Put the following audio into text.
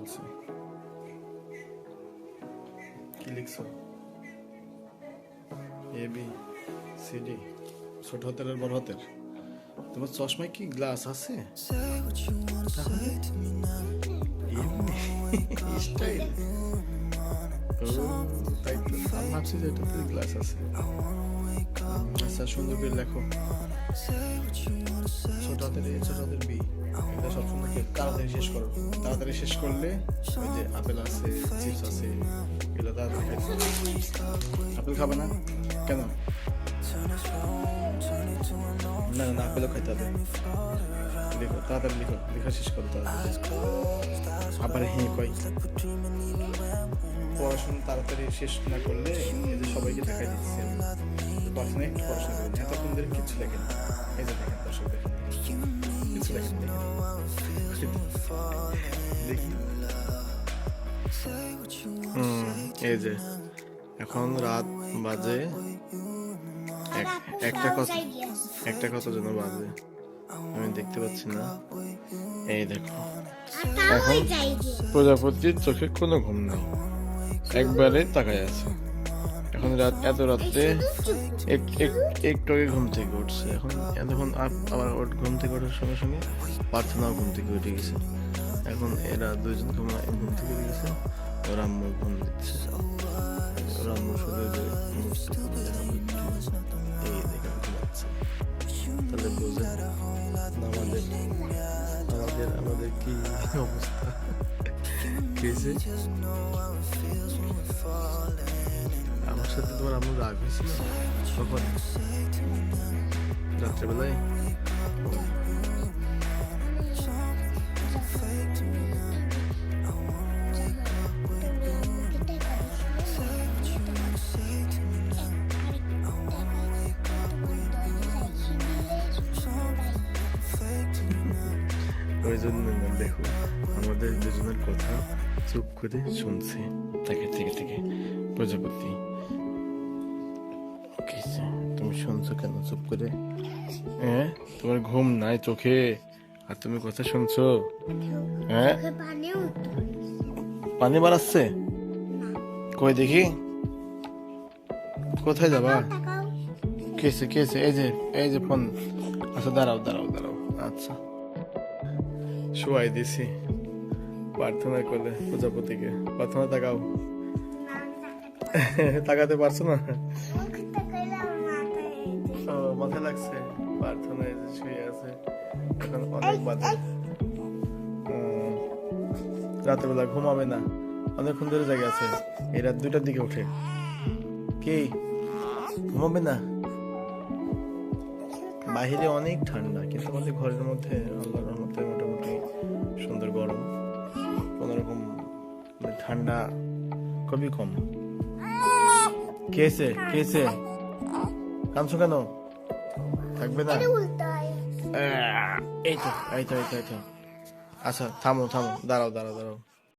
তুলছে। কি লিখছো? এ বি সি ডি, ছোট হাতের আর বড় হাতের। তোমার চশমায় কি গ্লাস আছে? স্টাইল। তাই তো আমি ভাবছি যে এটাতে গ্লাস আছে। আচ্ছা, সুন্দর করে লেখো। ছোট হাতের এ, ছোট হাতের বি। এটা সব সুন্দর করে তাড়াতাড়ি শেষ করো। তাড়াতাড়ি শেষ করলে ওই যে আপেল আছে, চিপস আছে, এগুলো তাড়াতাড়ি খাইছো। আপেল খাবে না কেন? না না, আপেলও খাইতে হবে। লিখো তাড়াতাড়ি, লিখো, লেখা শেষ করো তাড়াতাড়ি। আবার কই পড়াশোনা তাড়াতাড়ি শেষ না করলে এই যে সবাইকে দেখাই দিচ্ছে পড়াশোনা, একটু পড়াশোনা করেন, এতক্ষণ ধরে কিছু লেখে না। এই যে দেখেন দর্শক, দেখেন কিছু লেখেন, দেখি। এই যে এখন রাত বাজে একটা কত যেন বাজে, আমি দেখতে পাচ্ছি না। এই দেখো, এখন প্রজাপতির চোখে কোনো ঘুম নেই, একবারে তাকায় আছে। এখন রাত, এত রাত্রে একটু আগে ঘুম থেকে উঠছে। এখন এতক্ষণ আবার ঘুম থেকে ওঠার সঙ্গে সঙ্গে প্রার্থনাও ঘুম থেকে উঠে গেছে। এখন এরা দুইজন ঘুম থেকে উঠে গেছে, ওর আম্মু ঘুম দিচ্ছে। ওর আম্মু শুধু এই দেখে ঘুমাচ্ছে। তাহলে বোঝেন আমাদের কি অবস্থা হয়েছে। আমার সাথে তোমার আম্মুর রাগ হয়েছিল তখন রাত্রেবেলায়। ওই জন্য দেখো, আমাদের দুজনের কথা চুপ করে শুনছে থেকে থেকে থেকে। প্রজাপতি, তুমি শুনছো কেন চুপ করে? হ্যাঁ, তোমার ঘুম নাই চোখে আর তুমি কথা শুনছো? হ্যাঁ, পানি বাড়াচ্ছে কই দেখি, কোথায় যাবা? কেসে কেসে, এই যে ফোন। আচ্ছা দাঁড়াও দাঁড়াও দাঁড়াও, আচ্ছা শোয়াই দিছি প্রার্থনা করলে প্রজাপতিকে। প্রার্থনা তাকাও। তাকাতে পারছো না? মাথায় লাগছে। প্রার্থনায় শুয়ে আছে, এখন অনেক বাজে। রাতের ঘুমাবে না, অনেকক্ষণ ধরে জায়গা আছে। এই রাত 2টার দিকে উঠে। কি ঘুমাবে না? বাহিরে অনেক ঠান্ডা, কিন্তু আমাদের ঘরের মধ্যে আল্লাহর রহমতে মোটামুটি সুন্দর গরম। কোনোরকম ঠান্ডা খুবই কম। কেসে কেসে কাঁদছো কেন? থাকবে না? এই তো। আচ্ছা থামো, দাঁড়াও।